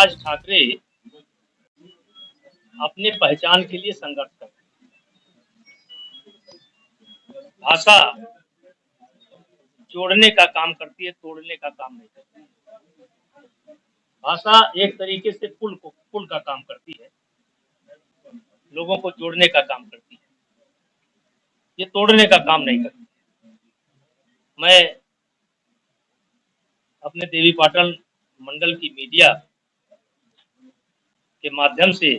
राज ठाकरे अपने पहचान के लिए संघर्ष कर रहे हैं। भाषा जोड़ने का काम करती है, तोड़ने का काम नहीं करती। भाषा एक तरीके से पुल का काम करती है, लोगों को जोड़ने का काम करती है, ये तोड़ने का काम नहीं करती। मैं अपने देवी पाटन मंडल की मीडिया के माध्यम से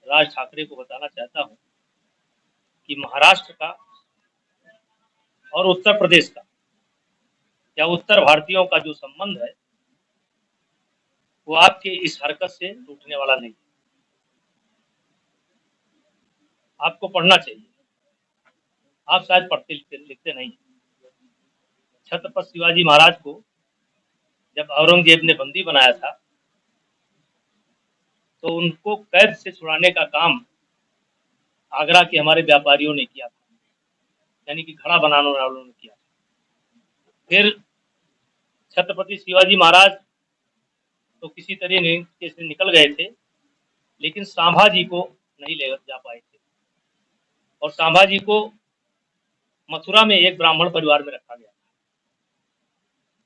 राज ठाकरे को बताना चाहता हूं कि महाराष्ट्र का और उत्तर प्रदेश का या उत्तर भारतीयों का जो संबंध है वो आपके इस हरकत से टूटने वाला नहीं। आपको पढ़ना चाहिए, आप शायद पढ़ते लिखते नहीं। छत्रपति शिवाजी महाराज को जब औरंगजेब ने बंदी बनाया था तो उनको कैद से छुड़ाने का काम आगरा के हमारे व्यापारियों ने किया था, यानी कि घड़ा बनाने वालों ने किया। फिर छत्रपति शिवाजी महाराज तो किसी तरीके से निकल गए थे, लेकिन संभाजी को नहीं ले जा पाए थे और संभाजी को मथुरा में एक ब्राह्मण परिवार में रखा गया था।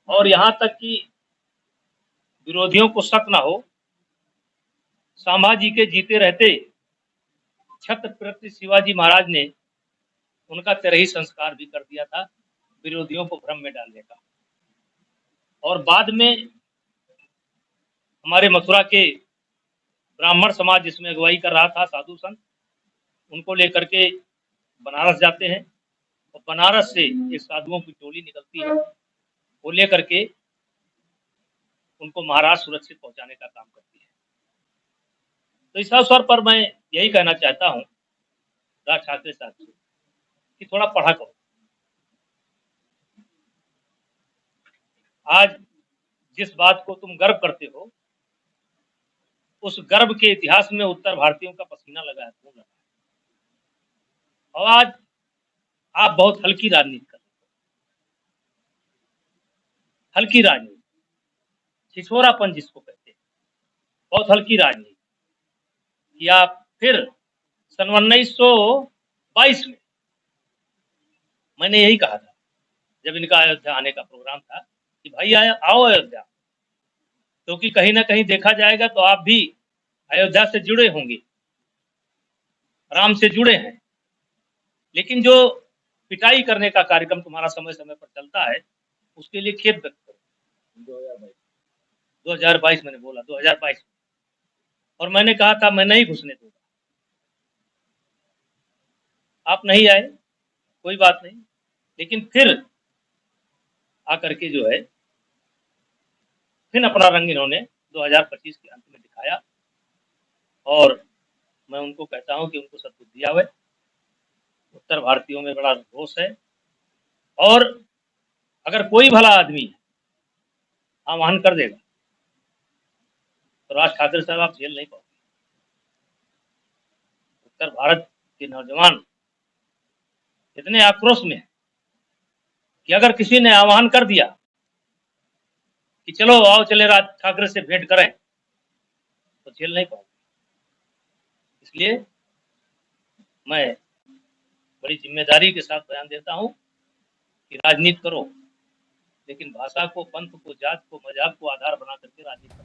और यहाँ तक कि विरोधियों को शक न हो, संभाजी के जीते रहते छत्रपति शिवाजी महाराज ने उनका तिरही संस्कार भी कर दिया था, विरोधियों को भ्रम में डालने का। और बाद में हमारे मथुरा के ब्राह्मण समाज जिसमें अगुवाई कर रहा था साधु संत, उनको लेकर के बनारस जाते हैं और बनारस से एक साधुओं की टोली निकलती है, वो लेकर के उनको महाराष्ट्र सुरक्षित पहुंचाने का काम करती है। तो इस अवसर पर मैं यही कहना चाहता हूं राज ठाकरे साहब से कि थोड़ा पढ़ा करो। आज जिस बात को तुम गर्व करते हो, उस गर्व के इतिहास में उत्तर भारतीयों का पसीना लगा है, खून लगा है। और आज आप बहुत हल्की राजनीति कर रहे हो, हल्की राजनीति, छिछोरापन जिसको कहते हैं, बहुत हल्की राजनीति कि आप फिर सन 1922 में मैंने यही कहा था जब इनका अयोध्या आने का प्रोग्राम था कि भाई आओ अयोध्या, क्योंकि कहीं ना कहीं देखा जाएगा तो आप भी अयोध्या से जुड़े होंगे, राम से जुड़े हैं, लेकिन जो पिटाई करने का कार्यक्रम तुम्हारा समय समय पर चलता है उसके लिए खेद व्यक्त करो। 2022 मैंने बोला 2022 और मैंने कहा था मैं नहीं घुसने दूंगा। आप नहीं आए, कोई बात नहीं, लेकिन फिर आकर के जो है फिर अपना रंग इन्होंने 2025 के अंत में दिखाया। और मैं उनको कहता हूं कि उनको सद्बुद्धि आवे। उत्तर भारतीयों में बड़ा रोष है और अगर कोई भला आदमी आह्वान कर देगा तो राज ठाकरे साहब आप झेल नहीं पाओगे। उत्तर भारत के नौजवान इतने आक्रोश में है कि अगर किसी ने आह्वान कर दिया कि चलो आओ चले राज ठाकरे से भेंट करें तो झेल नहीं पाओगे। इसलिए मैं बड़ी जिम्मेदारी के साथ बयान देता हूं कि राजनीति करो, लेकिन भाषा को, पंथ को, जात को, मजहब को आधार बना करके राजनीति